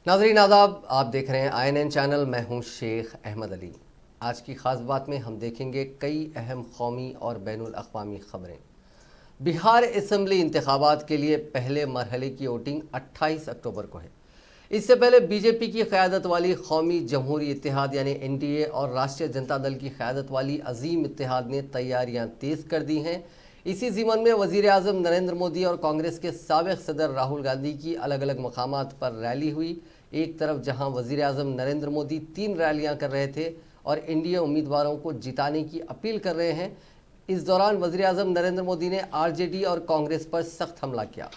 नाज़रीन आदाब, आप देख रहे हैं INN चैनल। मैं हूं शेख अहमद अली। आज की ख़ास बात में हम देखेंगे कई अहम कौमी और बैनुल अक़वामी ख़बरें। बिहार असम्बली इंतखाबात के लिए पहले मरहले की वोटिंग 28 अक्टूबर को है। इससे पहले बीजेपी की क़यादत वाली कौमी जमहूरी इत्तेहाद यानी NDA और राष्ट्रीय जनता दल की क़यादत वाली अजीम इत्तेहाद ने तैयारियां तेज़ कर दी हैं। इसी ज़िमन में वज़ीर आज़म नरेंद्र मोदी और कांग्रेस के साबिक़ सदर राहुल गांधी की अलग अलग मकामात पर रैली हुई। एक तरफ जहां वज़ीर आज़म नरेंद्र मोदी 3 रैलियां कर रहे थे और NDA उम्मीदवारों को जिताने की अपील कर रहे हैं, इस दौरान वज़ीर आज़म नरेंद्र मोदी ने RJD और कांग्रेस पर सख्त हमला किया।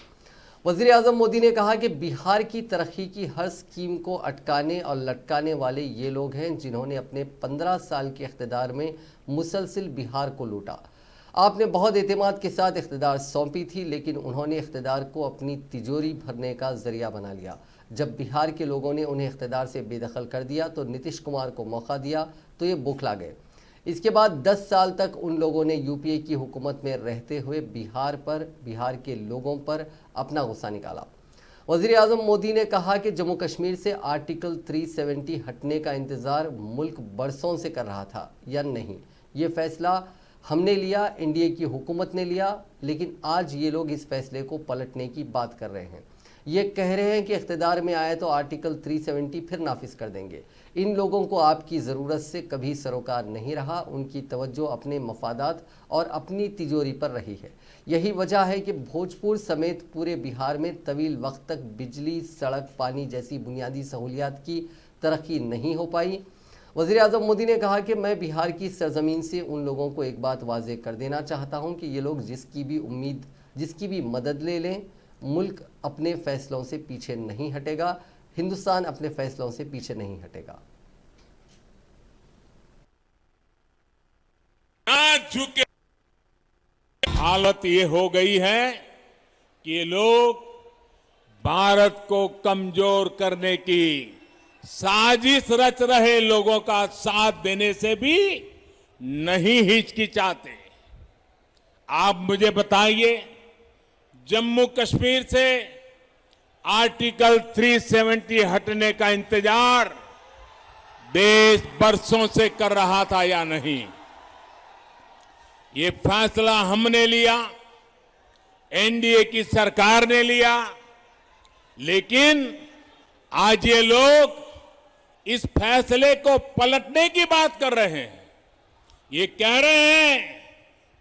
वज़ीर आज़म मोदी ने कहा कि बिहार की तरक्की की हर स्कीम को अटकाने और लटकाने वाले ये लोग हैं जिन्होंने अपने 15 साल के इख्तिदार में मुसलसिल बिहार को लूटा। आपने बहुत एतमाद के साथ इख्तिदार सौंपी थी, लेकिन उन्होंने इख्तिदार को अपनी तिजोरी भरने का ज़रिया बना लिया। जब बिहार के लोगों ने उन्हें इख्तिदार से बेदखल कर दिया तो नीतीश कुमार को मौका दिया तो ये बौखला गए। इसके बाद 10 साल तक उन लोगों ने UPA की हुकूमत में रहते हुए बिहार के लोगों पर अपना गुस्सा निकाला। वज़ीर आज़म मोदी ने कहा कि जम्मू कश्मीर से आर्टिकल 370 हटने का इंतज़ार मुल्क बरसों से कर रहा था या नहीं, ये फैसला हमने लिया, NDA की हुकूमत ने लिया, लेकिन आज ये लोग इस फैसले को पलटने की बात कर रहे हैं। ये कह रहे हैं कि इख्तिदार में आए तो आर्टिकल 370 फिर नाफिज कर देंगे। इन लोगों को आपकी ज़रूरत से कभी सरोकार नहीं रहा। उनकी तवज्जो अपने मफादात और अपनी तिजोरी पर रही है। यही वजह है कि भोजपुर समेत पूरे बिहार में तवील वक्त तक बिजली, सड़क, पानी जैसी बुनियादी सहूलियात की तरक्की नहीं हो पाई। वज़ीर आज़म मोदी ने कहा कि मैं बिहार की सरजमीन से उन लोगों को एक बात वाज़ेह कर देना चाहता हूं कि ये लोग जिसकी भी मदद ले लें, मुल्क अपने फ़ैसलों से पीछे नहीं हटेगा, हिंदुस्तान अपने फ़ैसलों से पीछे नहीं हटेगा। ना झुके। हालत ये हो गई है कि ये लोग भारत को कमजोर करने की साजिश रच रहे लोगों का साथ देने से भी नहीं हिचकिचाते। आप मुझे बताइए, जम्मू कश्मीर से आर्टिकल 370 हटने का इंतजार देश बरसों से कर रहा था या नहीं? ये फैसला हमने लिया, NDA की सरकार ने लिया, लेकिन आज ये लोग इस फैसले को पलटने की बात कर रहे हैं। ये कह रहे हैं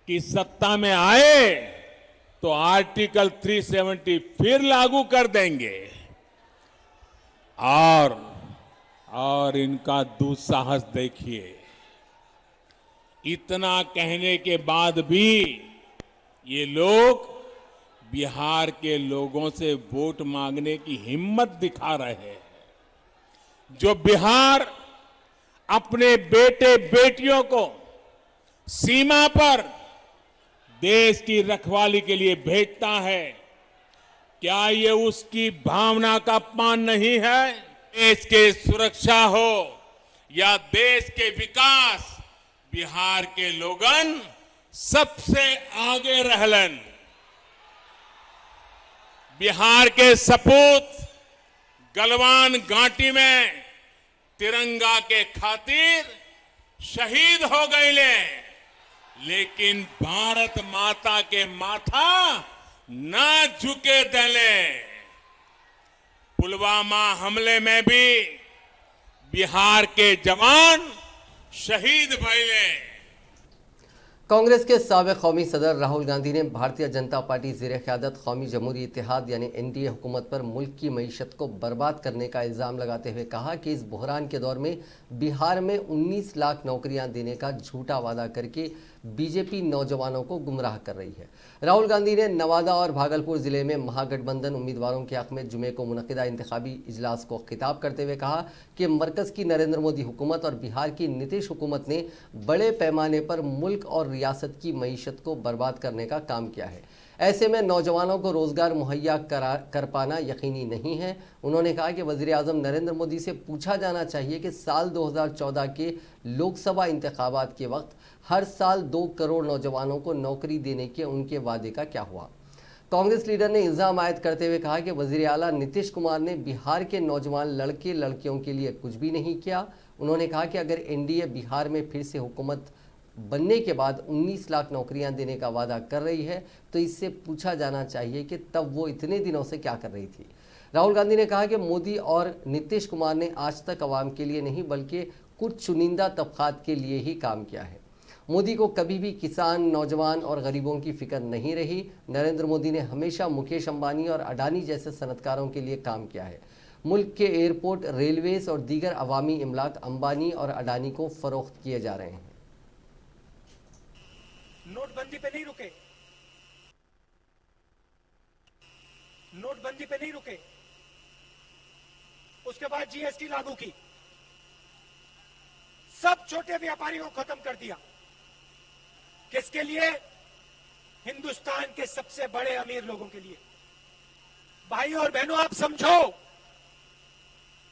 कि सत्ता में आए तो आर्टिकल 370 फिर लागू कर देंगे। और इनका दुस्साहस देखिए। इतना कहने के बाद भी ये लोग बिहार के लोगों से वोट मांगने की हिम्मत दिखा रहे हैं। जो बिहार अपने बेटे बेटियों को सीमा पर देश की रखवाली के लिए भेजता है, क्या ये उसकी भावना का अपमान नहीं है? देश के सुरक्षा हो या देश के विकास, बिहार के लोगन सबसे आगे रहलन। बिहार के सपूत गलवान घाटी में तिरंगा के खातिर शहीद हो गए, लेकिन भारत माता के माथा ना झुके दले। पुलवामा हमले में भी बिहार के जवान शहीद भइले। कांग्रेस के साबिक़ कौमी सदर राहुल गांधी ने भारतीय जनता पार्टी ज़ेर क़यादत कौमी जमहूरी इत्तेहाद यानी NDA हुकूमत पर मुल्क की मईशत को बर्बाद करने का इल्ज़ाम लगाते हुए कहा कि इस बहरान के दौर में बिहार में 19 लाख नौकरियां देने का झूठा वादा करके बीजेपी नौजवानों को गुमराह कर रही है। राहुल गांधी ने नवादा और भागलपुर ज़िले में महागठबंधन उम्मीदवारों के हक़ में जुमे को मुनक़िदा इंतखाबी इजलास को खिताब करते हुए कहा कि मरकज़ की नरेंद्र मोदी हुकूमत और बिहार की नीतीश हुकूमत ने बड़े पैमाने पर मुल्क और रियासत की मईशत को बर्बाद करने का काम किया है। ऐसे में नौजवानों को रोज़गार मुहैया कर पाना यकीनी नहीं है। उन्होंने कहा कि वज़ीर आज़म नरेंद्र मोदी से पूछा जाना चाहिए कि साल 2014 के लोकसभा इंतखाबात के वक्त हर साल 2 करोड़ नौजवानों को नौकरी देने के उनके वादे का क्या हुआ। कांग्रेस लीडर ने इल्जाम आयद करते हुए कहा कि वजीर आला नीतीश कुमार ने बिहार के नौजवान लड़के लड़कियों के लिए कुछ भी नहीं किया। उन्होंने कहा कि अगर एनडीए बिहार में फिर से हुकूमत बनने के बाद 19 लाख नौकरियां देने का वादा कर रही है तो इससे पूछा जाना चाहिए कि तब वो इतने दिनों से क्या कर रही थी। राहुल गांधी ने कहा कि मोदी और नीतीश कुमार ने आज तक आवाम के लिए नहीं बल्कि कुछ चुनिंदा तबकात के लिए ही काम किया है। मोदी को कभी भी किसान, नौजवान और गरीबों की फिक्र नहीं रही। नरेंद्र मोदी ने हमेशा मुकेश अंबानी और अडानी जैसे सनतकारों के लिए काम किया है। मुल्क के एयरपोर्ट, रेलवेज और दीगर अवामी इमलाक अंबानी और अडानी को फरोख्त किए जा रहे हैं। नोटबंदी पे नहीं रुके, नोटबंदी पे नहीं रुके, उसके बाद जीएसटी लागू की, सब छोटे व्यापारियों को खत्म कर दिया। किसके लिए? हिंदुस्तान के सबसे बड़े अमीर लोगों के लिए। भाइयों और बहनों, आप समझो,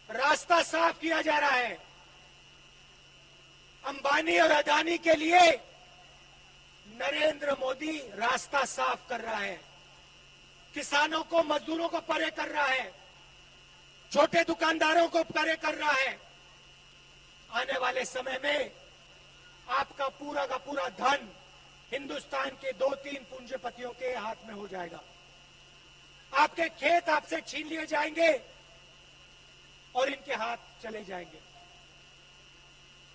रास्ता साफ किया जा रहा है। अंबानी और अडानी के लिए नरेंद्र मोदी रास्ता साफ कर रहा है। किसानों को, मजदूरों को परे कर रहा है, छोटे दुकानदारों को परे कर रहा है। आने वाले समय में आपका पूरा का पूरा धन हिंदुस्तान के 2-3 पूंजीपतियों के हाथ में हो जाएगा। आपके खेत आपसे छीन लिए जाएंगे और इनके हाथ चले जाएंगे।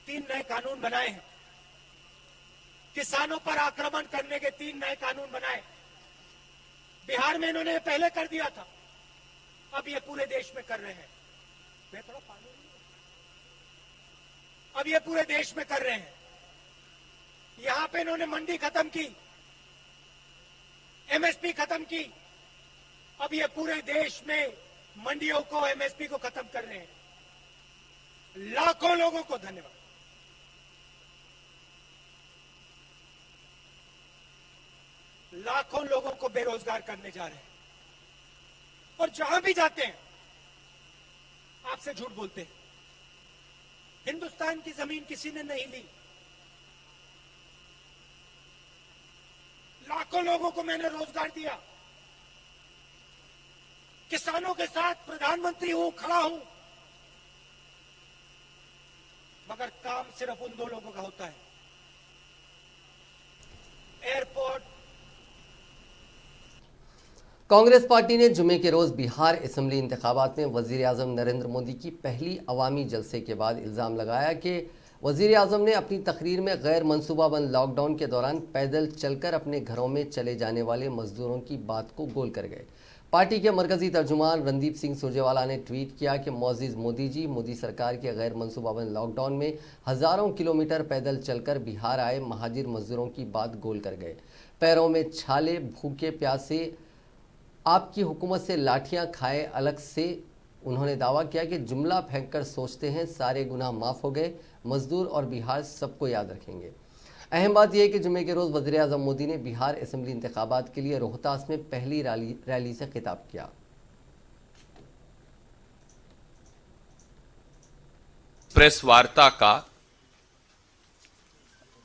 3 नए कानून बनाए हैं, किसानों पर आक्रमण करने के 3 नए कानून बनाए। बिहार में इन्होंने पहले कर दिया था, अब ये पूरे देश में कर रहे हैं। मैं थोड़ा पानी, अब ये पूरे देश में कर रहे हैं। यहां पे इन्होंने मंडी खत्म की, एमएसपी खत्म की, अब ये पूरे देश में मंडियों को, एमएसपी को खत्म कर रहे हैं। लाखों लोगों को धन्यवाद। लाखों लोगों को बेरोजगार करने जा रहे हैं और जहां भी जाते हैं आपसे झूठ बोलते हैं। हिंदुस्तान की जमीन किसी ने नहीं ली। लाखों लोगों को मैंने रोजगार दिया। किसानों के साथ प्रधानमंत्री हूं, खड़ा हूं, मगर काम सिर्फ उन 2 लोगों का होता है। एयरपोर्ट। कांग्रेस पार्टी ने जुमे के रोज बिहार असेंबली इंतखाबात में वजीर आजम नरेंद्र मोदी की पहली अवामी जलसे के बाद इल्जाम लगाया कि वजीर आजम ने अपनी तकरीर में गैर मनसूबाबंद लॉकडाउन के दौरान पैदल चलकर अपने घरों में चले जाने वाले मजदूरों की बात को गोल कर गए। पार्टी के मरकजी तर्जुमान रणदीप सिंह सुरजेवाला ने ट्वीट किया कि मोअज़्ज़िज़ मोदी जी, मोदी सरकार के गैर मनसूबाबंद लॉकडाउन में हज़ारों किलोमीटर पैदल चलकर बिहार आए महाजिर मजदूरों की बात गोल कर गए। पैरों में छाले, भूखे प्यासे, आपकी हुकूमत से लाठियां खाए अलग से। उन्होंने दावा किया कि जुमला फेंककर सोचते हैं सारे गुनाह माफ़ हो गए, मजदूर और बिहार सबको याद रखेंगे। अहम बात यह है कि जुमे के रोज़ वज़ीर आज़म मोदी ने बिहार असेंबली इंतखाबात के लिए रोहतास में पहली रैली से खिताब किया। प्रेस वार्ता का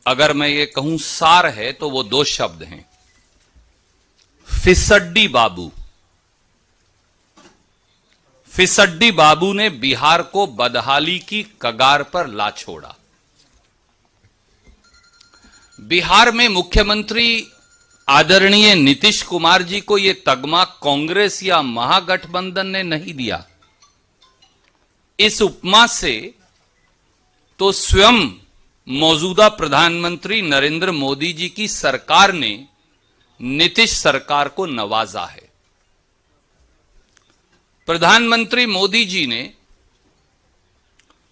अगर मैं ये कहूं सार है तो वो 2 शब्द हैं, फिसड्डी बाबू। फिसड्डी बाबू ने बिहार को बदहाली की कगार पर ला छोड़ा। बिहार में मुख्यमंत्री आदरणीय नीतीश कुमार जी को यह तगमा कांग्रेस या महागठबंधन ने नहीं दिया। इस उपमा से तो स्वयं मौजूदा प्रधानमंत्री नरेंद्र मोदी जी की सरकार ने नीतीश सरकार को नवाजा है। प्रधानमंत्री मोदी जी ने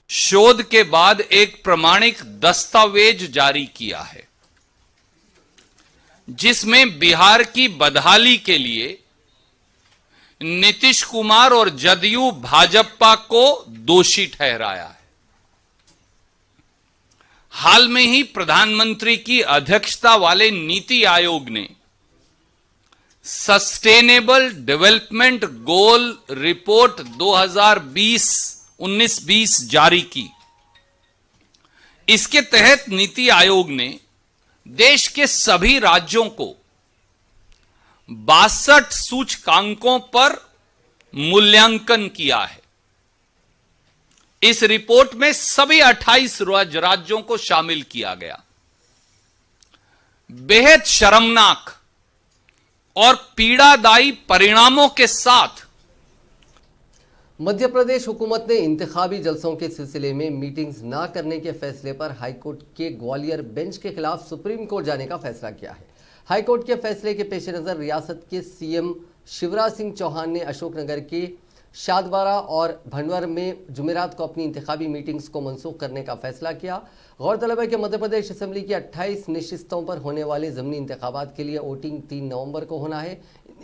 शोध के बाद एक प्रमाणिक दस्तावेज जारी किया है जिसमें बिहार की बदहाली के लिए नीतीश कुमार और जदयू भाजपा को दोषी ठहराया है। हाल में ही प्रधानमंत्री की अध्यक्षता वाले नीति आयोग ने सस्टेनेबल डेवलपमेंट गोल रिपोर्ट 2019-20 जारी की। इसके तहत नीति आयोग ने देश के सभी राज्यों को 62 सूचकांकों पर मूल्यांकन किया है। इस रिपोर्ट में सभी 28 राज्यों को शामिल किया गया। बेहद शर्मनाक और पीड़ादायी परिणामों के साथ मध्य प्रदेश हुकूमत ने इंतखाबी जलसों के सिलसिले में मीटिंग्स ना करने के फैसले पर हाईकोर्ट के ग्वालियर बेंच के खिलाफ सुप्रीम कोर्ट जाने का फैसला किया है। हाईकोर्ट के फैसले के पेश नज़र रियासत के सीएम शिवराज सिंह चौहान ने अशोकनगर के शादवारा और भंडवर में जुमेरात को अपनी इंतखाबी मीटिंग्स को मनसूख करने का फैसला किया। गौरतलब है कि मध्य प्रदेश असेंबली की 28 नशिस्तों पर होने वाले ज़मीनी इंतखाबात के लिए वोटिंग 3 नवंबर को होना है।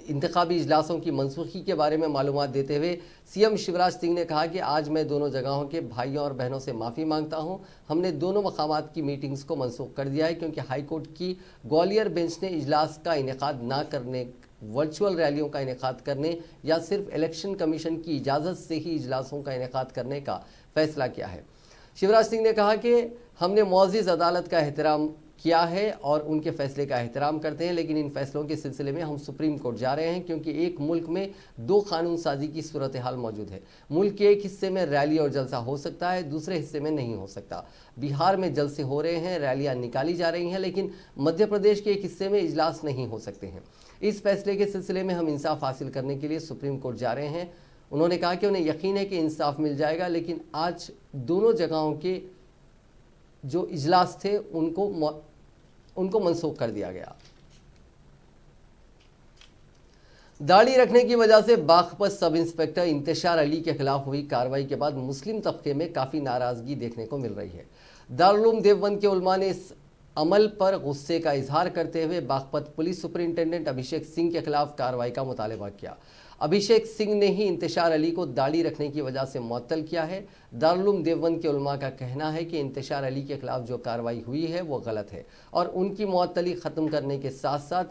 इंतखाबी इजलासों की मनसूखी के बारे में मालूमात देते हुए सीएम शिवराज सिंह ने कहा कि आज मैं दोनों जगहों के भाइयों और बहनों से माफ़ी मांगता हूं। हमने दोनों मकामात की मीटिंग्स को मनसूख कर दिया है क्योंकि हाईकोर्ट की ग्वालियर बेंच ने इजलास का इनेकाद ना करने, वर्चुअल रैलियों का इनेकाद करने या सिर्फ इलेक्शन कमीशन की इजाज़त से ही इजलासों का इनेकाद करने का फैसला किया है। शिवराज सिंह ने कहा कि हमने मुअज़्ज़िज़ अदालत का एहतराम किया है और उनके फैसले का एहतराम करते हैं, लेकिन इन फैसलों के सिलसिले में हम सुप्रीम कोर्ट जा रहे हैं क्योंकि एक मुल्क में 2 कानून साजी की सूरत हाल मौजूद है। मुल्क के एक हिस्से में रैली और जलसा हो सकता है, दूसरे हिस्से में नहीं हो सकता। बिहार में जलसे हो रहे हैं, रैलियां निकाली जा रही हैं, लेकिन मध्य प्रदेश के एक हिस्से में इजलास नहीं हो सकते हैं। इस फैसले के सिलसिले में हम इंसाफ हासिल करने के लिए सुप्रीम कोर्ट जा रहे हैं। उन्होंने कहा कि उन्हें यकीन है कि इंसाफ मिल जाएगा, लेकिन आज दोनों जगहों के जो इजलास थे उनको मनसूख कर दिया गया। दाढ़ी रखने की वजह से बागपत सब इंस्पेक्टर इंतशार अली के खिलाफ हुई कार्रवाई के बाद मुस्लिम तबके में काफ़ी नाराज़गी देखने को मिल रही है। दारुल उलूम देवबंद के उलमा ने इस अमल पर गुस्से का इजहार करते हुए बागपत पुलिस सुपरिंटेंडेंट अभिषेक सिंह के खिलाफ कार्रवाई का मुतालबा किया। अभिषेक सिंह ने ही इंतशार अली को दाढ़ी रखने की वजह से मुअत्तल किया है। दारुल उलूम देवबंद के उलमा का कहना है कि इंतशार अली के खिलाफ जो कार्रवाई हुई है वो गलत है और उनकी मुअत्तली ख़त्म करने के साथ साथ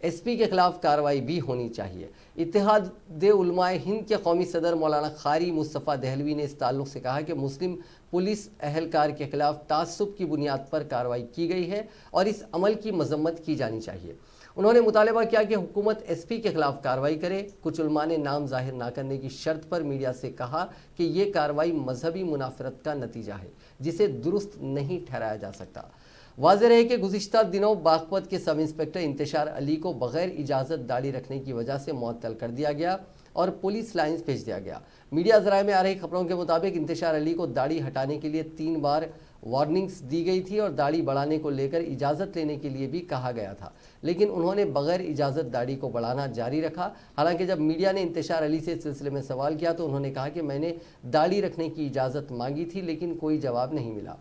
एसपी के खिलाफ कार्रवाई भी होनी चाहिए। इत्तेहाद उलमाए हिंद के कौमी सदर मौलाना कारी मुस्तफ़ा दहलवी ने इस ताल्लुक़ से कहा कि मुस्लिम पुलिस अहलकार के खिलाफ तासुब की बुनियाद पर कार्रवाई की गई है और इस अमल की मजम्मत की जानी चाहिए। उन्होंने मुतालबा किया कि हुकूमत एसपी के खिलाफ कार्रवाई करे। कुछ उलमा ने नाम जाहिर ना करने की शर्त पर मीडिया से कहा कि ये कार्रवाई मजहबी मुनाफरत का नतीजा है जिसे दुरुस्त नहीं ठहराया जा सकता। वाज़ेह रहे कि गुज़िश्ता दिनों बागपत के सब इंस्पेक्टर इंतशार अली को बगैर इजाज़त दाढ़ी रखने की वजह से मुअत्तल कर दिया गया और पुलिस लाइन्स भेज दिया गया। मीडिया ज़राए में आ रही खबरों के मुताबिक इंतशार अली को दाढ़ी हटाने के लिए 3 बार वार्निंग्स दी गई थी और दाढ़ी बढ़ाने को लेकर इजाज़त लेने के लिए भी कहा गया था, लेकिन उन्होंने बगैर इजाज़त दाढ़ी को बढ़ाना जारी रखा। हालांकि जब मीडिया ने इंतशार अली से इस सिलसिले में सवाल किया तो उन्होंने कहा कि मैंने दाढ़ी रखने की इजाज़त मांगी थी लेकिन कोई जवाब नहीं मिला।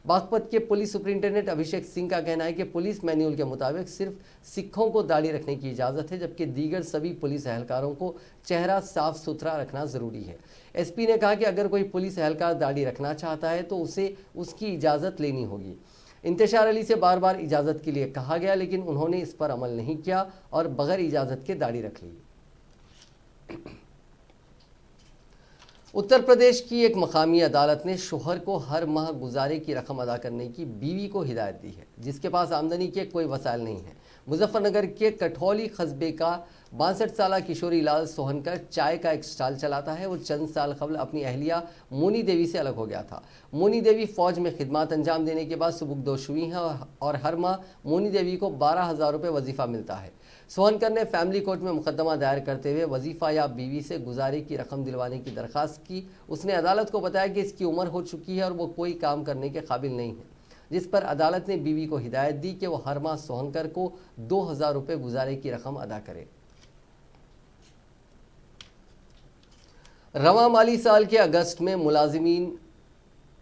बागपत के पुलिस सुपरिंटेंडेंट अभिषेक सिंह का कहना है कि पुलिस मैन्यूअल के मुताबिक सिर्फ सिखों को दाढ़ी रखने की इजाज़त है, जबकि दीगर सभी पुलिस अहलकारों को चेहरा साफ सुथरा रखना ज़रूरी है। एसपी ने कहा कि अगर कोई पुलिस अहलकार दाढ़ी रखना चाहता है तो उसे उसकी इजाज़त लेनी होगी। इंतशार अली से बार बार इजाज़त के लिए कहा गया लेकिन उन्होंने इस पर अमल नहीं किया और बगैर इजाज़त के दाढ़ी रख ली। उत्तर प्रदेश की एक मकामी अदालत ने शोहर को हर माह गुजारे की रकम अदा करने की बीवी को हिदायत दी है जिसके पास आमदनी के कोई वसाइल नहीं है। मुजफ्फरनगर के कठौली कस्बे का 62 साल किशोरी लाल सोहनकर चाय का एक स्टॉल चलाता है। वो चंद साल कबल अपनी अहलिया मोनी देवी से अलग हो गया था। मोनी देवी फौज में खिदमत अंजाम देने के बाद सुबुकदोश हुई हैं और हर माह मोनी देवी को 12,000 रुपये वजीफ़ा मिलता है। सोहनकर ने फैमिली कोर्ट में मुकदमा दायर करते हुए वजीफ़ा या बीवी से गुजारे की रकम दिलवाने की दरख्वास्त की। उसने अदालत को बताया कि इसकी उम्र हो चुकी है और वो कोई काम करने के काबिल नहीं है, जिस पर अदालत ने बीवी को हिदायत दी कि वो हर माह सोहनकर को 2,000 रुपये गुजारे की रकम अदा करे। रवां माली साल के अगस्त में मुलाजिमीन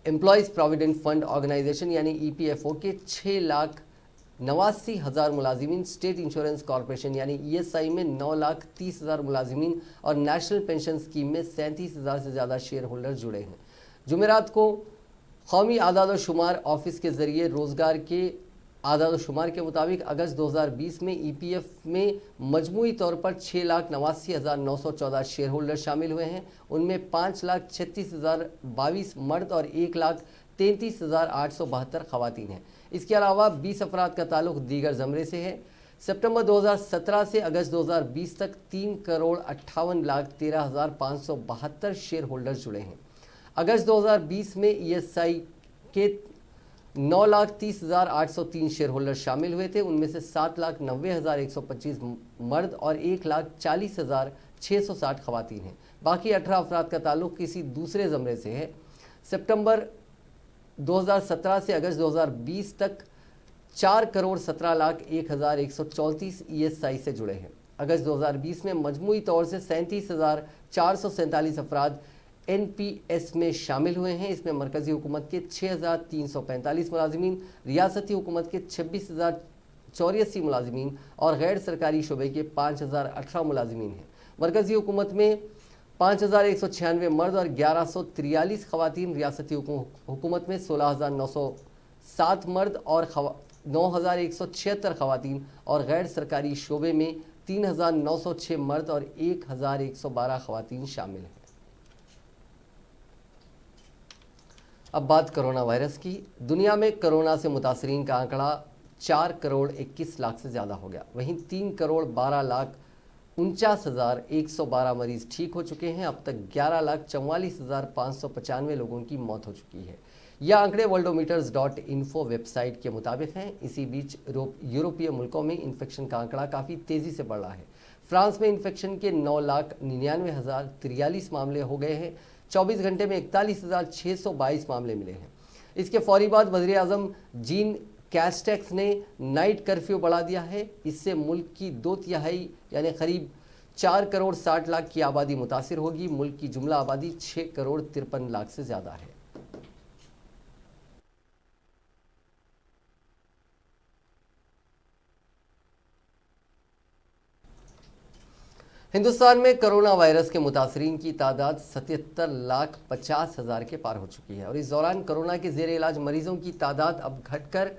एम्प्लॉयज़ प्रोविडेंट फंड ऑर्गेनाइजेशन यानी EPFO के 6,89,000 मुलाजिमीन, स्टेट इंश्योरेंस कॉरपोरेशन यानी ESI में 9,30,000 मुलाजिमीन और नेशनल पेंशन स्कीम में 37,000 से ज़्यादा शेयर होल्डर जुड़े हैं। जुमेरात को कौमी आदाद शुमार ऑफिस के ज़रिए रोज़गार के आदाद शुमार के मुताबिक अगस्त 2020 में EPF में मजमूई तौर पर 6,89,914 शेयर होल्डर शामिल हुए हैं। उनमें 5,36,022 मर्द और 1,33,872 खवातीन हैं। इसके अलावा 20 अफराद का ताल्लुक दीगर ज़मरे से है। सितंबर 2017 से अगस्त 2020 तक 3,58,13,572 शेयर होल्डर्स जुड़े हैं। अगस्त 2020 में ईएसआई के 9,30,803 शेयर होल्डर शामिल हुए थे। उनमें से 7,90,125 मर्द और 1,40,660 खवातीन हैं। बाकी 18 अफराद का ताल्लुक किसी दूसरे ज़मरे से है। सितंबर 2017 से अगस्त 2020 तक 4,17,01,134 ईएसआई से जुड़े हैं। अगस्त 2020 में मजमूई तौर से 37,447 अफराद एनपीएस में शामिल हुए हैं। इसमें मरकजी हुकूमत के 6,345 मुलाजिमीन, रियासती हुकूमत के 26,084 मुलाजिमीन और गैर सरकारी शोबे के 5,018 मुलाजिमीन हैं। मरकजी हुकूमत में 5,196 मर्द और 1,143 खवातीन, रियासती हुकूमत में 16,907 मर्द और 9,176 खवातीन और गैर सरकारी शोबे में 3,906 मर्द और 1,112 खवातीन शामिल हैं। अब बात कोरोना वायरस की। दुनिया में कोरोना से मुतासरीन का आंकड़ा 4,21,00,000 से ज़्यादा हो गया। वहीं 3,12,49,112 मरीज ठीक हो चुके हैं। अब तक 11,44,595 लोगों की मौत हो चुकी है। यह आंकड़े worldometers.info वेबसाइट के मुताबिक हैं। इसी बीच यूरोपीय मुल्कों में इन्फेक्शन का आंकड़ा काफ़ी तेज़ी से बढ़ रहा है। फ्रांस में इन्फेक्शन के 9,99,043 मामले हो गए हैं। 24 घंटे में 41,622 मामले मिले हैं। इसके फौरी बाद वज़ीर आज़म जीन कैस्टेक्स ने नाइट कर्फ्यू बढ़ा दिया है। इससे मुल्क की 2/3 यानी करीब 4,60,00,000 की आबादी मुतासिर होगी। मुल्क की जुमला आबादी 6,53,00,000 से ज़्यादा है। हिंदुस्तान में कोरोना वायरस के मुतासरीन की तादाद 77,50,000 के पार हो चुकी है और इस दौरान कोरोना के ज़ेर इलाज मरीजों की तादाद अब घटकर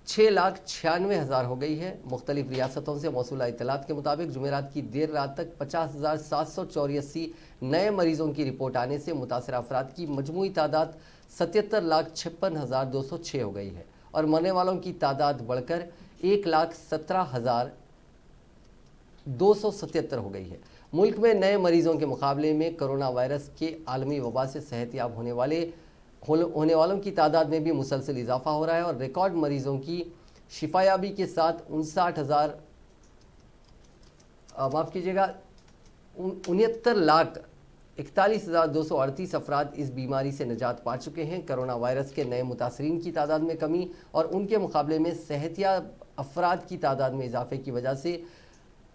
6,96,000 हो गई है। मुख्तलिफ रियासतों से मौसूला इत्तलात के मुताबिक जुमेरात की देर रात तक 50,784 नए मरीजों की रिपोर्ट आने से मुतासर अफराद की मजमूई तादाद 77,56,206 हो गई है और मरने वालों की तादाद बढ़कर 1,17,277 हो गई है। मुल्क में नए मरीजों के मुकाबले में कोरोना वायरस के आलमी वबा से सेहतयाब होने वालों की तादाद में भी मुसलसल इजाफा हो रहा है और रिकॉर्ड मरीजों की शिफायाबी के साथ 69,41,4238 अफराद इस बीमारी से निजात पा चुके हैं। कोरोना वायरस के नए मुतासरीन की तादाद में कमी और उनके मुकाबले में सेहतयाब अफराद की तादाद में इजाफे की वजह से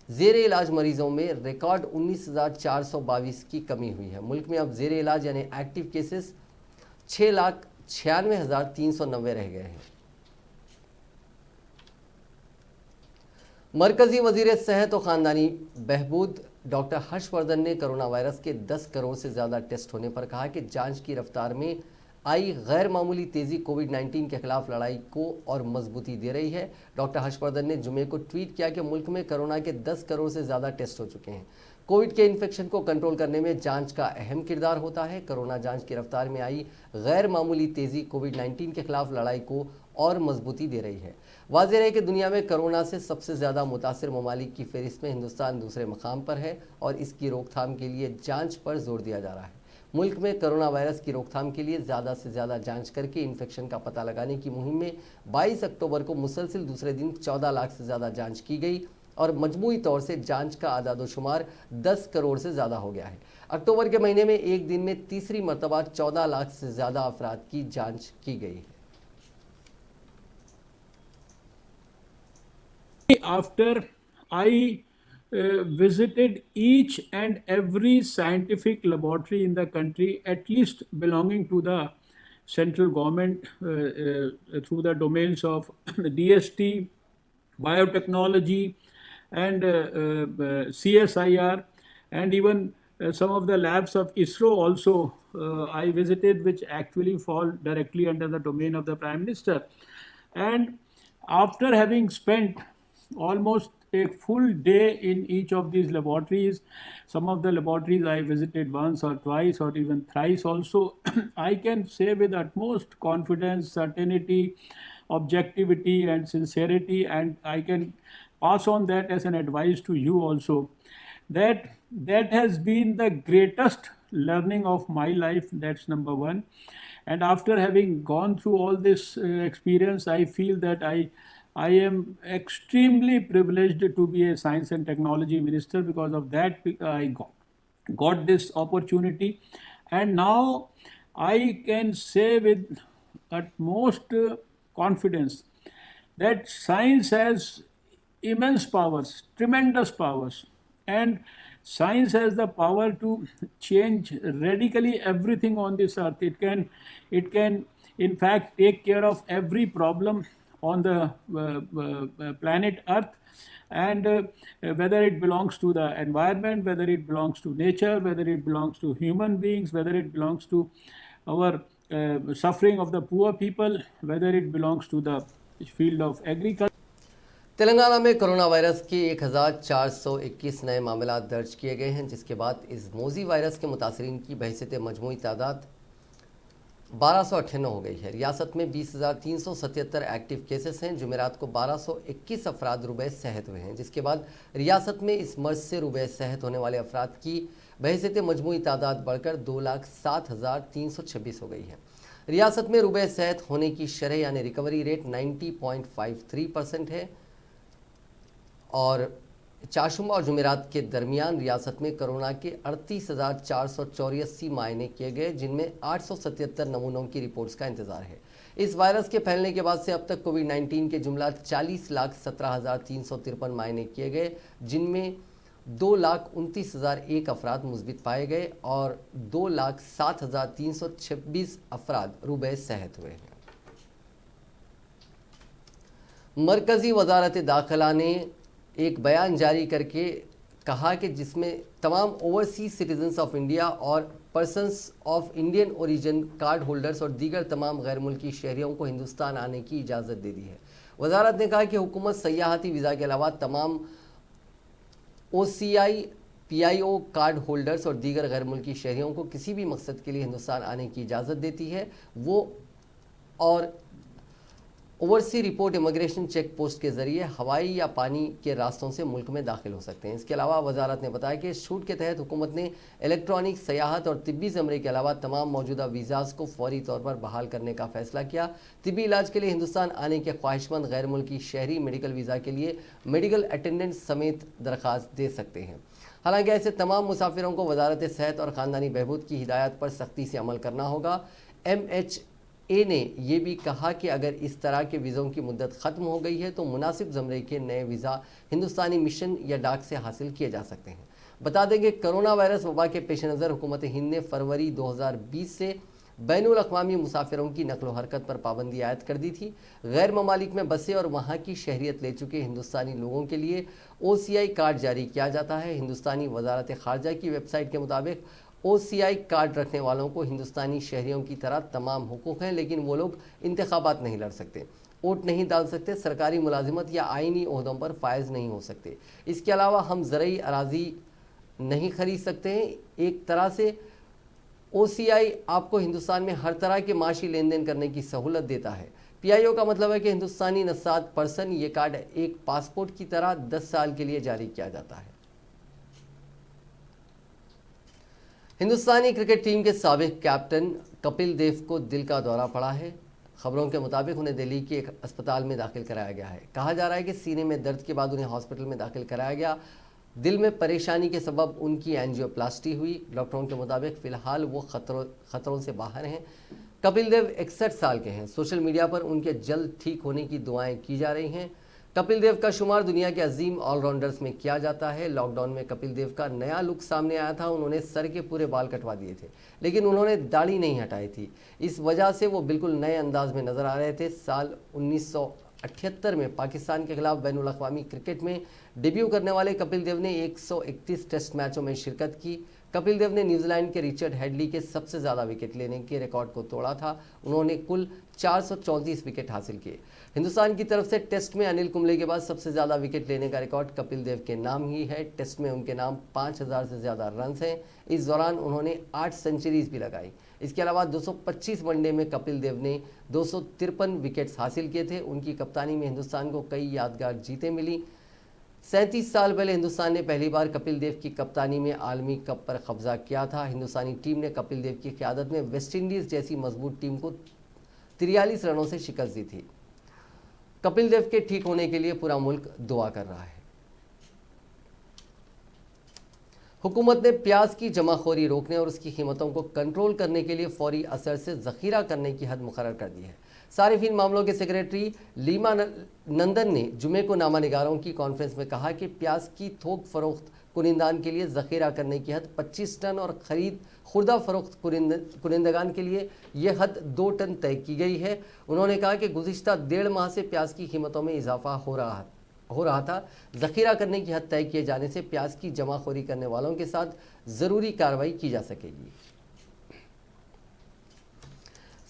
ज़ेर इलाज मरीजों में रिकॉर्ड 19,422 की कमी हुई है। मुल्क में अब ज़ेर इलाज यानी एक्टिव केसेस 6,96,390 रह गए हैं। मरकजी वजीर सेहत और ख़ानदानी बहबूद डॉक्टर हर्षवर्धन ने कोरोना वायरस के 10 करोड़ से ज़्यादा टेस्ट होने पर कहा कि जांच की रफ्तार में आई गैर मामूली तेज़ी कोविड-19 के खिलाफ लड़ाई को और मजबूती दे रही है। डॉक्टर हर्षवर्धन ने जुमे को ट्वीट किया कि मुल्क में कोरोना के 10 करोड़ से ज़्यादा टेस्ट हो चुके हैं। कोविड के इन्फेक्शन को कंट्रोल करने में जांच का अहम किरदार होता है। कोरोना जांच की रफ्तार में आई गैर मामूली तेज़ी कोविड-19 के खिलाफ लड़ाई को और मजबूती दे रही है। वाज़ेह है कि दुनिया में कोरोना से सबसे ज़्यादा मुतासिर ममालिक की फहरिस्त में हिंदुस्तान दूसरे मकाम पर है और इसकी रोकथाम के लिए जाँच पर जोर दिया जा रहा है। मुल्क में कोरोना वायरस की रोकथाम के लिए ज़्यादा से ज़्यादा जांच करके इन्फेक्शन का पता लगाने की मुहिम में 22 अक्टूबर को मुसलसिल दूसरे दिन 14 लाख से ज़्यादा जांच की गई और मजमूई तौर से जांच का आदादोशुमार 10 करोड़ से ज़्यादा हो गया है। अक्टूबर के महीने में एक दिन में तीसरी मरतबा 14 लाख से ज़्यादा अफराद की जांच की गई है। After I visited each and every scientific laboratory in the country, at least belonging to the central government through the domains of DST, biotechnology, and CSIR, and even some of the labs of ISRO also I visited, which actually fall directly under the domain of the Prime Minister. And after having spent almost a full day in each of these laboratories, some of the laboratories I visited once or twice or even thrice also, I can say with utmost confidence, certainty, objectivity and sincerity, and I can pass on that as an advice to you also, that has been the greatest learning of my life. That's number one. And after having gone through all this experience, I feel that I am extremely privileged to be a science and technology minister. Because of that, I got this opportunity, and now I can say with utmost confidence that science has immense powers, tremendous powers, and science has the power to change radically everything on this earth. It can, in fact, take care of every problem on the planet Earth, and whether it belongs to the environment, whether it belongs to nature, whether it belongs to human beings, whether it belongs to our suffering of the poor people, whether it belongs to the field of agriculture. Telangana में corona virus के 1421 नए मामला दर्ज किए गए हैं, जिसके बाद इस मोजी वायरस के मुतासरीन की बहसीत मजमूई तादाद 1298 हो गई है। रियासत में 20,377 एक्टिव केसेस हैं। जुमेरात को 1221 अफराद रुबे सेहत हुए हैं, जिसके बाद रियासत में इस मर्ज से रुबे सेहत होने वाले अफराद की बहसीत मजमूई तादाद बढ़कर 2,07,326 हो गई है। रियासत में रुबे सेहत होने की शरह यानी रिकवरी रेट 90.53% है और चाशुमा और जुमेरात के दरमियान रियासत में कोरोना के 38,484 मायने किए गए, जिनमें 877 नमूनों की रिपोर्ट्स का इंतजार है। इस वायरस के फैलने के बाद से अब तक कोविड-19 के जुमला 40,17,353 मायने किए गए, जिनमें 2,29,001 अफराद मुस्बित पाए गए और 2,07,326 अफराद रुबे सेहत हुए हैं। मरकजी वजारत दाखिला ने एक बयान जारी करके कहा कि जिसमें तमाम ओवरसीज सिटीजन्स ऑफ इंडिया और persons of Indian origin card holders और दीगर तमाम गैर मुल्की शहरियों को हिंदुस्तान आने की इजाज़त दे दी है। वजारत ने कहा कि हुकूमत सयाहती वीज़ा के अलावा तमाम OCI PIO कार्ड होल्डर्स और दीगर गैर मुल्की शहरियों को किसी भी मकसद के लिए हिंदुस्तान आने की इजाज़त देती है। वो और oversee report immigration check post के जरिए हवाई या पानी के रास्तों से मुल्क में दाखिल हो सकते हैं। इसके अलावा वजारत ने बताया कि इस छूट के तहत हुकूमत ने इलेक्ट्रॉनिक सयाहत और तिब्बी ज़मरे के अलावा तमाम मौजूदा वीज़ाज़ को फौरी तौर पर बहाल करने का फैसला किया। तिब्बी इलाज के लिए हिंदुस्तान आने के ख्वाहिशमंद गैर मुल्की शहरी मेडिकल वीज़ा के लिए मेडिकल अटेंडेंट समेत दरख्वास्त दे सकते हैं। हालांकि ऐसे तमाम मुसाफिरों को वजारत सेहत और ख़ानदानी बहबूद की हिदायत पर सख्ती से अमल करना होगा। MHA ने यह भी कहा कि अगर इस तरह के वीज़ों की मुद्दत ख़त्म हो गई है तो मुनासिब ज़मरे के नए वीज़ा हिंदुस्तानी मिशन या डाक से हासिल किए जा सकते हैं। बता देंगे कोरोना वायरस वबा के पेश नज़र हुकूमत हिंद ने फरवरी 2020 से बैनुल अक़वामी मुसाफिरों की नकलो हरकत पर पाबंदी आयद कर दी थी। गैर ममालिक में बसे और वहाँ की शहरियत ले चुके हिंदुस्तानी लोगों के लिए OCI कार्ड जारी किया जाता है। हिंदुस्तानी वजारत ख़ारजा की वेबसाइट के मुताबिक OCI कार्ड रखने वालों को हिंदुस्तानी शहरियों की तरह तमाम हुकूक़ हैं, लेकिन वो लोग इंतखाबात नहीं लड़ सकते, वोट नहीं डाल सकते, सरकारी मुलाजिमत या आइनी ओहदों पर फायज नहीं हो सकते। इसके अलावा हम ज़रई अराजी नहीं खरीद सकते हैं। एक तरह से OCI आपको हिंदुस्तान में हर तरह के माशी लेन देन करने की सहूलत देता है। PIO का मतलब है कि हिंदुस्तानी नस्साद पर्सन ये कार्ड एक पासपोर्ट की तरह 10 साल के लिए जारी किया जाता है। हिंदुस्तानी क्रिकेट टीम के साबिक कैप्टन कपिल देव को दिल का दौरा पड़ा है। खबरों के मुताबिक उन्हें दिल्ली के एक अस्पताल में दाखिल कराया गया है। कहा जा रहा है कि सीने में दर्द के बाद उन्हें हॉस्पिटल में दाखिल कराया गया। दिल में परेशानी के सबब उनकी एंजियोप्लास्टी हुई। डॉक्टरों के मुताबिक फ़िलहाल वो खतरों से बाहर हैं। कपिल देव 61 साल के हैं। सोशल मीडिया पर उनके जल्द ठीक होने की दुआएं की जा रही हैं। कपिल देव का शुमार दुनिया के अजीम ऑलराउंडर्स में किया जाता है। लॉकडाउन में कपिल देव का नया लुक सामने आया था। उन्होंने सर के पूरे बाल कटवा दिए थे, लेकिन उन्होंने दाढ़ी नहीं हटाई थी। इस वजह से वो बिल्कुल नए अंदाज में नजर आ रहे थे। साल 1978 में पाकिस्तान के खिलाफ बैनुल अक़वामी क्रिकेट में डेब्यू करने वाले कपिल देव ने 131 टेस्ट मैचों में शिरकत की। कपिल देव ने न्यूजीलैंड के रिचर्ड हेडली के सबसे ज़्यादा विकेट लेने के रिकॉर्ड को तोड़ा था। उन्होंने कुल 434 विकेट हासिल किए। हिंदुस्तान की तरफ से टेस्ट में अनिल कुंबले के बाद सबसे ज़्यादा विकेट लेने का रिकॉर्ड कपिल देव के नाम ही है। टेस्ट में उनके नाम 5000 से ज़्यादा रन हैं। इस दौरान उन्होंने 8 सेंचुरीज भी लगाई। इसके अलावा 225 वनडे में कपिल देव ने 253 विकेट्स हासिल किए थे। उनकी कप्तानी में हिंदुस्तान को कई यादगार जीतें मिली। 37 साल पहले हिंदुस्तान ने पहली बार कपिल देव की कप्तानी में आलमी कप पर कब्जा किया था। हिंदुस्तानी टीम ने कपिल देव की क़यादत में वेस्टइंडीज़ जैसी मजबूत टीम को 43 रनों से शिकस्त दी थी। कपिल देव के ठीक होने के लिए पूरा मुल्क दुआ कर रहा है। हुकूमत ने प्याज की जमाखोरी रोकने और उसकी कीमतों को कंट्रोल करने के लिए फौरी असर से ज़ख़ीरा करने की हद मुकर्रर कर दी है। सारिफीन मामलों के सेक्रेटरी लीमा नंदन ने जुमे को नामानिगारों की कॉन्फ्रेंस में कहा कि प्याज की थोक फरोख्त कुनिंदान के लिए ज़ख़ीरा करने की हद 25 टन और ख़रीद खुर्दा फरोख्त कुनिंदगान के लिए यह हद 2 टन तय की गई है। उन्होंने कहा कि गुज़िश्ता 1.5 माह से प्याज की कीमतों में इजाफा हो रहा था। ज़ख़ीरा करने की हद तय किए जाने से प्याज की जमाखोरी करने वालों के साथ ज़रूरी कार्रवाई की जा सकेगी।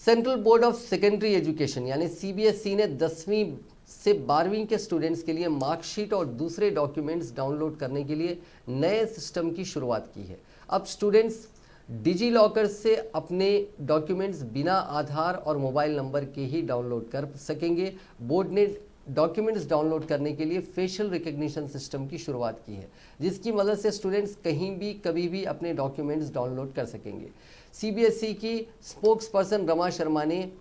Central board of secondary education यानी CBSE ने 10वीं से 12वीं के स्टूडेंट्स के लिए मार्कशीट और दूसरे डॉक्यूमेंट्स डाउनलोड करने के लिए नए सिस्टम की शुरुआत की है। अब स्टूडेंट्स डिजी लॉकर से अपने डॉक्यूमेंट्स बिना आधार और मोबाइल नंबर के ही डाउनलोड कर सकेंगे। बोर्ड ने डॉक्यूमेंट्स डाउनलोड करने के लिए फेशियल रिकग्निशन सिस्टम की शुरुआत की है, जिसकी मदद से स्टूडेंट्स कहीं भी कभी भी अपने डॉक्यूमेंट्स डाउनलोड कर सकेंगे। CBSE की स्पोक्स पर्सन रमा शर्मा ने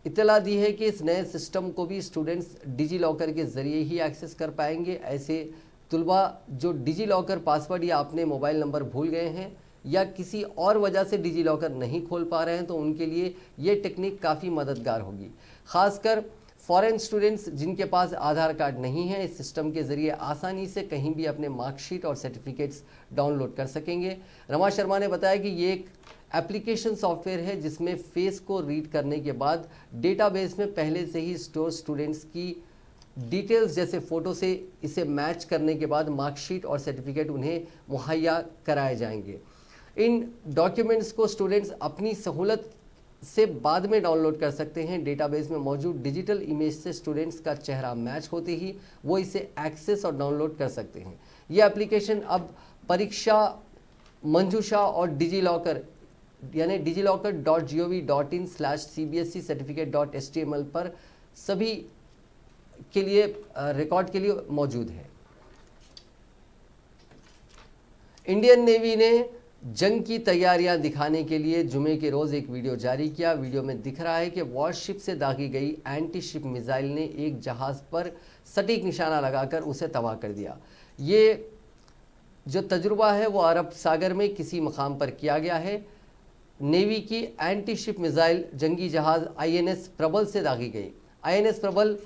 इत्तला दी है कि इस नए सिस्टम को भी स्टूडेंट्स डिजी लॉकर के ज़रिए ही एक्सेस कर पाएंगे। ऐसे तुलबा जो डिजी लॉकर पासवर्ड या अपने मोबाइल नंबर भूल गए हैं या किसी और वजह से डिजी लॉकर नहीं खोल पा रहे हैं तो उनके लिए ये टेक्निक काफ़ी मददगार होगी। ख़ासकर फॉरेन स्टूडेंट्स जिनके पास आधार कार्ड नहीं है, इस सिस्टम के ज़रिए आसानी से कहीं भी अपने मार्कशीट और सर्टिफिकेट्स डाउनलोड कर सकेंगे। रमा शर्मा ने बताया कि ये एक एप्लीकेशन सॉफ्टवेयर है जिसमें फेस को रीड करने के बाद डेटाबेस में पहले से ही स्टोर स्टूडेंट्स की डिटेल्स जैसे फ़ोटो से इसे मैच करने के बाद मार्कशीट और सर्टिफिकेट उन्हें मुहैया कराए जाएंगे। इन डॉक्यूमेंट्स को स्टूडेंट्स अपनी सहूलत से बाद में डाउनलोड कर सकते हैं। डेटाबेस में मौजूद डिजिटल इमेज से स्टूडेंट्स का चेहरा मैच होते ही वो इसे एक्सेस और डाउनलोड कर सकते हैं। ये एप्लीकेशन अब परीक्षा मंजूषा और डिजी लॉकर यानी digillocker.gov.in/cbsecertificate.html पर सभी के लिए रिकॉर्ड के लिए मौजूद है। इंडियन नेवी ने जंग की तैयारियां दिखाने के लिए जुमे के रोज़ एक वीडियो जारी किया। वीडियो में दिख रहा है कि वॉरशिप से दागी गई एंटी शिप मिसाइल ने एक जहाज़ पर सटीक निशाना लगाकर उसे तबाह कर दिया। ये जो तजुर्बा है वो अरब सागर में किसी मकाम पर किया गया है। नेवी की एंटी शिप मिसाइल जंगी जहाज़ INS प्रबल से दागी गई। INS प्रबल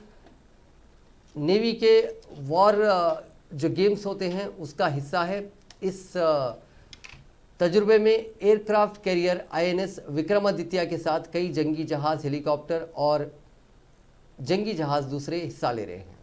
नेवी के वॉर जो गेम्स होते हैं उसका हिस्सा है। इस तजुर्बे में एयरक्राफ्ट कैरियर INS विक्रमादित्य के साथ कई जंगी जहाज़, हेलीकॉप्टर और जंगी जहाज़ दूसरे हिस्सा ले रहे हैं।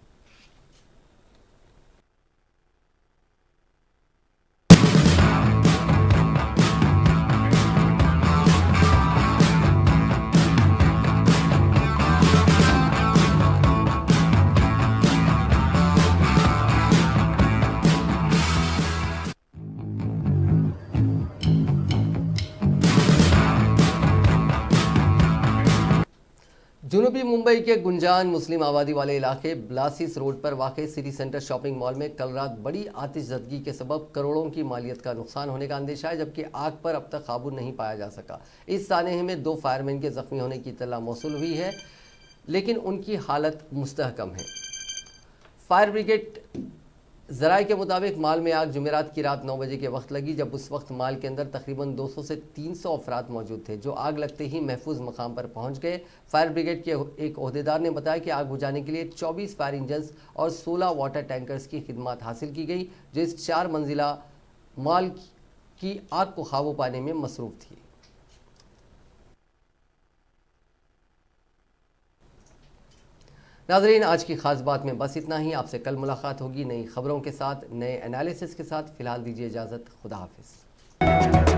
जुनूबी मुंबई के गुंजान मुस्लिम आबादी वाले इलाके ब्लासिस रोड पर वाक़ सिटी सेंटर शॉपिंग मॉल में कल रात बड़ी आतिशज़दगी के सबब करोड़ों की मालियत का नुकसान होने का अंदेशा है, जबकि आग पर अब तक काबू नहीं पाया जा सका। इस सानहे में 2 फायरमैन के ज़ख्मी होने की इत्तला मौसूल हुई है, लेकिन उनकी हालत मुस्तहकम है। फायर ब्रिगेड ज़राए के मुताबिक माल में आग जुमेरात की रात 9 बजे के वक्त लगी, जब उस वक्त माल के अंदर तकरीबन 200 से 300 अफराद मौजूद थे, जो आग लगते ही महफूज मकाम पर पहुंच गए। फायर ब्रिगेड के एक ओहदेदार ने बताया कि आग बुझाने के लिए 24 फायर इंजन्स और 16 वाटर टैंकर्स की खिदमत हासिल की गई, जो इस 4 मंजिला माल की आग को काबू पाने में मसरूफ़ थी। नाज़रीन, आज की खास बात में बस इतना ही। आपसे कल मुलाकात होगी नई खबरों के साथ, नए एनालिसिस के साथ। फिलहाल दीजिए इजाज़त। खुदा हाफिज़।